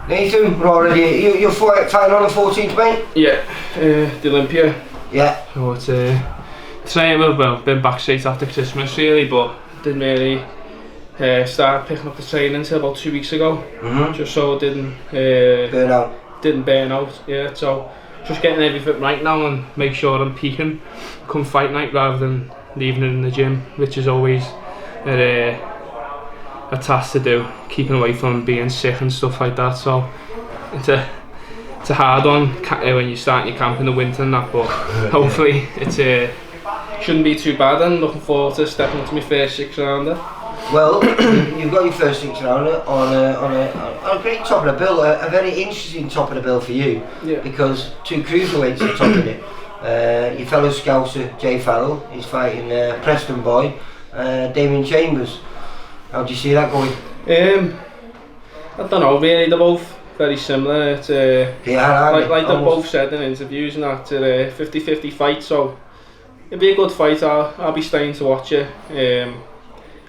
Nathan, we're already. You're fighting on the 14th, mate? Yeah, the Olympia. Yeah. So it's training, well, been back straight after Christmas really, but didn't really start picking up the training until about 2 weeks ago. Just so it didn't burn out. Yeah, so just getting everything right now and make sure I'm peaking come fight night rather than leaving it in the gym, which is always a task to do, keeping away from being sick and stuff like that. So it's a hard one when you start your camp in the winter and that, but hopefully it shouldn't be too bad, and looking forward to stepping up to my first 6 rounder. Well, you've got your first 6 rounder on a great top of the bill, a very interesting top of the bill for you, because 2 cruiserweights are top of it. Your fellow scouser Jay Farrell is fighting Preston boy Damien Chambers. How do you see that going? I don't know really, they're both very similar. It's like they've both said in interviews and that, it's a 50-50 fight, so it'll be a good fight. I'll be staying to watch it, and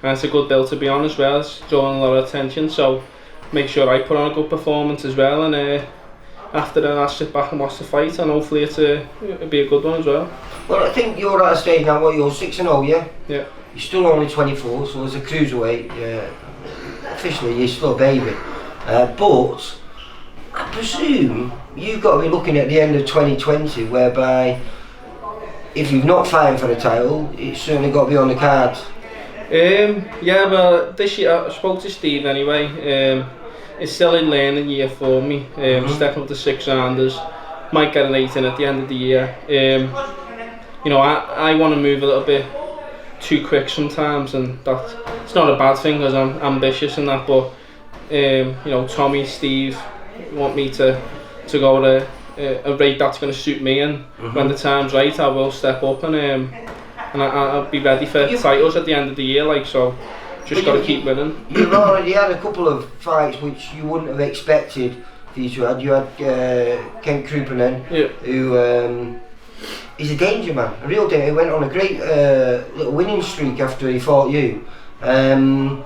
it's a good bill to be on as well. It's drawing a lot of attention, so make sure I put on a good performance as well, and after that I'll sit back and watch the fight, and hopefully it'll be a good one as well. Well, I think you're at a stage now where you're 6-0, yeah? Yeah. You're still only 24, so as a cruiserweight, officially you're still a baby. But I presume you've got to be looking at the end of 2020, whereby if you've not fighting for the title, it's certainly got to be on the cards. Yeah, well, this year I spoke to Steve anyway. It's still a learning year for me. Stepping up to 6 rounders, might get an 8 in at the end of the year. You know, I want to move a little bit too quick sometimes, and it's not a bad thing because I'm ambitious and that. But you know, Tommy, Steve want me to go to a rate that's going to suit me, and when the time's right, I will step up and I'll be ready for titles at the end of the year. Like, so, just got to keep winning. You've already had a couple of fights which you wouldn't have expected for you to have. You had Kent Krupanen, who he's a danger man, a real danger. He went on a great little winning streak after he fought you, and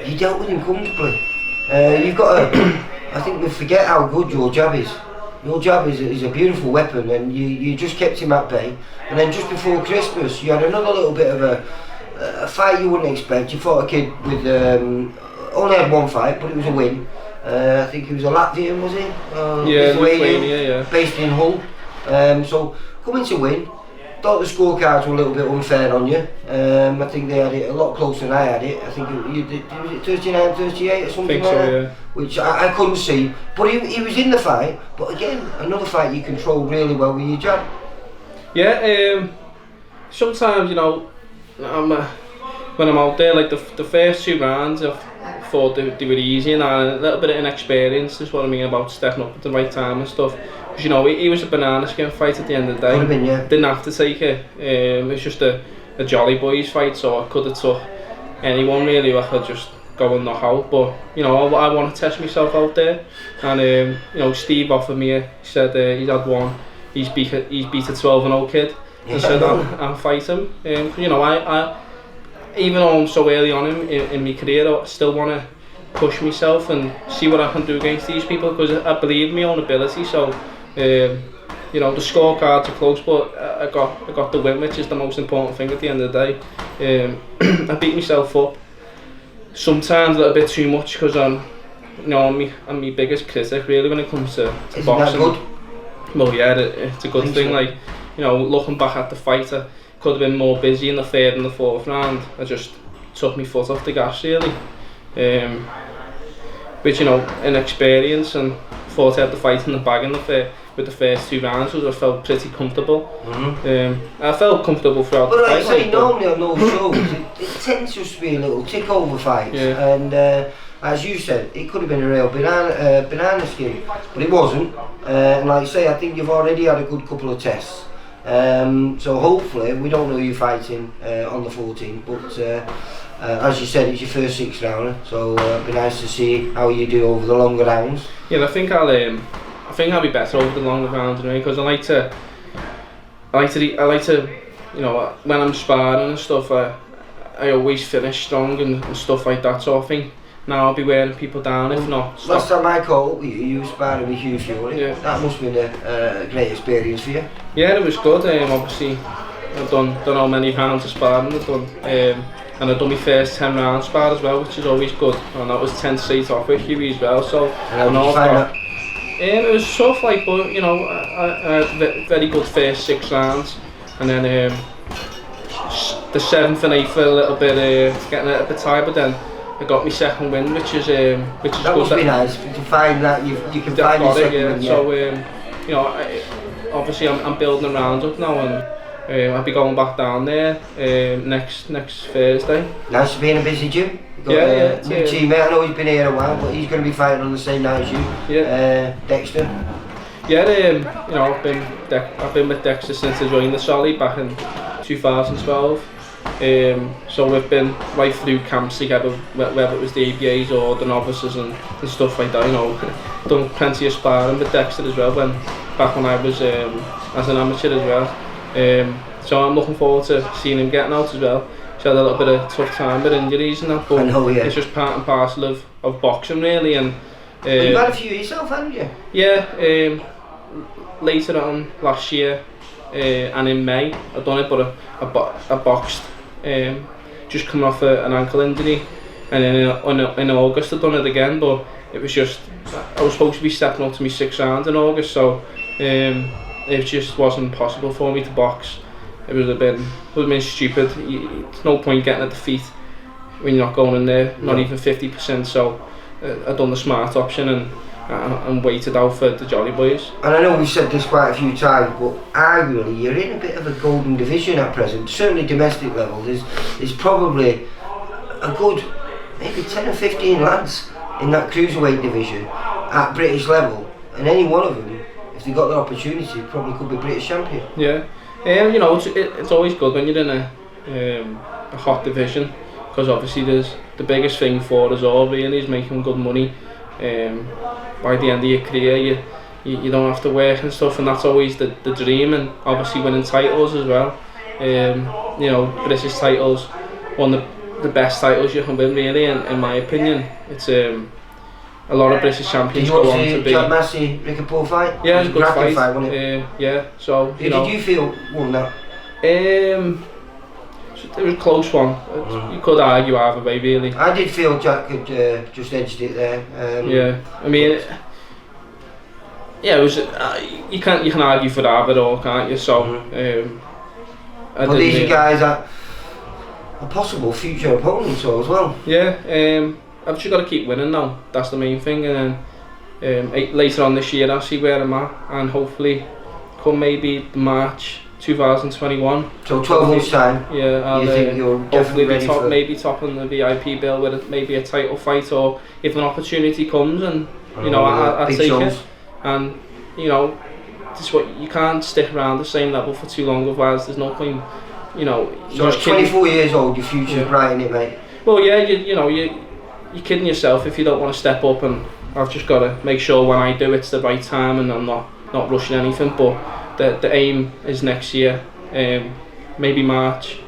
you dealt with him comfortably. You've got to, I think we forget how good your jab is. Your jab is a beautiful weapon, and you just kept him at bay. And then just before Christmas, you had another little bit of a fight you wouldn't expect. You fought a kid with only had 1 fight, but it was a win. I think he was a Latvian, was he? Lithuania, based in Hull. So coming to win. Thought the scorecards were a little bit unfair on you. I think they had it a lot closer than I had it. I think you did, was it 39-38 or something like that? Yeah. Which I couldn't see. But he was in the fight. But again, another fight you controlled really well with your jab. Yeah, sometimes, you know, when I'm out there, like the first 2 rounds, I thought they were easy, and a little bit of inexperience is what I mean about stepping up at the right time and stuff. Because, you know, he was a banana skin fight at the end of the day. Could have been, yeah. Didn't have to take it. It was just a jolly boys fight, so I could have took anyone really who I could just go and knock out. But, you know, I want to test myself out there. And, you know, Steve offered me, he said he's had one. He's beat a 12-0 kid. He said I'll fight him. You know, I even though I'm so early on in my career, I still want to push myself and see what I can do against these people, because I believe in my own ability. So, you know, the scorecards are close, but I got the win, which is the most important thing at the end of the day. I beat myself up sometimes a little bit too much, because I'm my biggest critic really when it comes to boxing. That good? Well, yeah, it's a good thing. So. Like, you know, looking back at the fight, I could have been more busy in the 3rd and the 4th round. I just took my foot off the gas really. Which, you know, inexperience, and thought I had the fight in the bag with the first 2 rounds, because I felt pretty comfortable. I felt comfortable throughout the fight. But like I say, normally on those shows, it tends just to be a little tick-over fight. Yeah. And as you said, it could have been a real banana skin, but it wasn't. And like I say, I think you've already had a good couple of tests. So hopefully, we don't know who you're fighting on the 14th, but as you said, it's your first 6 rounder, so it'd be nice to see how you do over the longer rounds. Yeah, I think I'll be better over the longer rounds anyway, because I like to, you know, when I'm sparring and stuff, I always finish strong and stuff like that. So I think now I'll be wearing people down if not. Last time I caught up with you, you were sparring with Hugh Fury. Yeah. That must have been a great experience for you. Yeah, it was good. Obviously, I've done how many rounds of sparring I've done, and I've done my first 10 round spar as well, which is always good. And that was 10 straight off with Hughie as well. So and how did you find that? It was tough, like, but you know, I had very good first 6 rounds, and then the 7th and 8th were a little bit getting a little bit tired, but then I got my second win, which is that good. That must be nice to find that you can find your second win. Yeah. So you know, obviously I'm building a round up now, and I'll be going back down there next Thursday. Nice to be in a busy gym. Got, new teammate. I know he's been here a while, but he's going to be fighting on the same night as you. Yeah. Dexter. Yeah, you know, I've been with Dexter since I joined the Solid back in 2012. So we've been right through camps together, whether it was the ABAs or the novices and stuff like that. You know, done plenty of sparring with Dexter as well. Back when I was as an amateur as well. So I'm looking forward to seeing him getting out as well. He's had a little bit of tough time with injuries and that, but it's just part and parcel of boxing really. And you've had a few yourself, haven't you? Yeah. Later on last year and in May I done it, but I boxed just coming off an ankle injury, and then in August I done it again, but it was just I was supposed to be stepping up to my 6th round in August, so it just wasn't possible for me to box. It would have been stupid. There's no point getting a defeat when you're not going in there, not even 50%, so I done the smart option and waited out for the Jolly Boys. And I know we've said this quite a few times, but arguably you're in a bit of a golden division at present. Certainly domestic level, there's probably a good maybe 10 or 15 lads in that cruiserweight division at British level, and any one of them, if they got the opportunity, probably could be British champion. Yeah, you know, it's always good when you're in a hot division, because obviously there's the biggest thing for us all really is making good money. By the end of your career you don't have to work and stuff, and that's always the dream, and obviously winning titles as well. You know, British titles, one of the best titles you can win really, in my opinion. It's a lot of British champions go on to be. Did you watch the Massey Ricky Paul fight? Yeah, it was a good fight, wasn't it? yeah, so Who did you feel won that? It was a close one. You could argue either way really. I did feel Jack had just edged it there. Yeah, I mean, yeah, it was. You can argue for either or, can't you? So, but these are guys that are possible future opponents as well. Yeah, I've just got to keep winning now. That's the main thing, and then later on this year I'll see where I'm at, and hopefully come maybe March 2021. So 12 months time. Yeah, I'll you think you're definitely ready for maybe top on the VIP bill with maybe a title fight, or if an opportunity comes, and you know I'll take it. And you know, this what you can't stick around the same level for too long, otherwise there's no point. You know, so at 24 years old, your future's bright, isn't it, mate? Well, yeah, you know you're kidding yourself if you don't want to step up, and I've just got to make sure when I do it's the right time, and I'm not rushing anything. But the aim is next year, maybe March,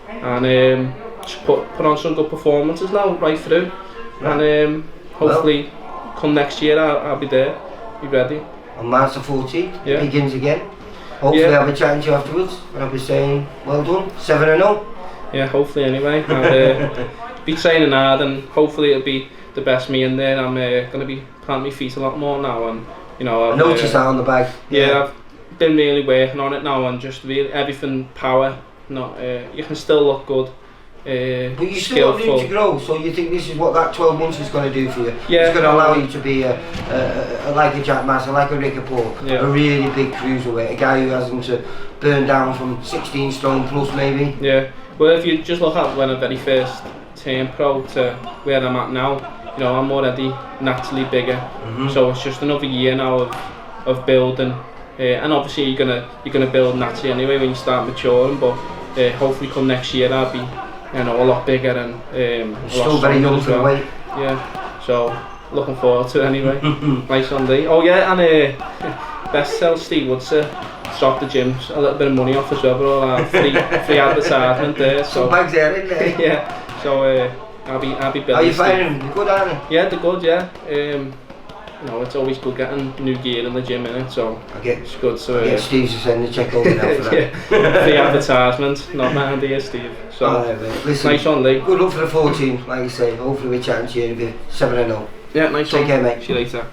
and just put on some good performances now right through, and hopefully come next year I'll be there, be ready. On March the 14th, it begins again. Hopefully I'll be chatting to you afterwards, and I'll be saying well done, 7-0. Yeah, hopefully anyway. And be training hard, and hopefully it'll be the best me in there. I'm going to be planting my feet a lot more now, and you know I noticed that on the bag. Yeah, I've been really working on it now, and just really everything power. Not you can still look good. But you still got room to grow, so you think this is what that 12 months is going to do for you? Yeah, it's going to allow you to be like a Jack Massey, like a Ricky Paul, a really big cruiserweight, a guy who hasn't to burn down from 16 stone plus maybe. Yeah, well if you just look at when I very first turned pro to where I'm at now, you know I'm already naturally bigger, so it's just another year now of building, and obviously you're gonna build naturally anyway when you start maturing, but hopefully come next year I'll be a lot bigger and still very young for the weight. Yeah, so looking forward to it anyway. Nice Sunday. Oh yeah, and best sell Steve Woods stock the gyms a little bit of money off as well, but all free advertisement there. So some bags there, isn't there? Yeah. So I'll be Billy. How you Steve. finding them? They're good, aren't they? Yeah, they're good, yeah. You know, it's always good getting new gear in the gym, innit? So it's good to get Steve to send the check over now for that. yeah. The advertisement, not my idea, Steve. So listen, nice one, Lee. Good luck for the 14, like you say. Hopefully we're chatting to you in a bit. 7-0. Yeah, nice one. Take care, mate. See you later.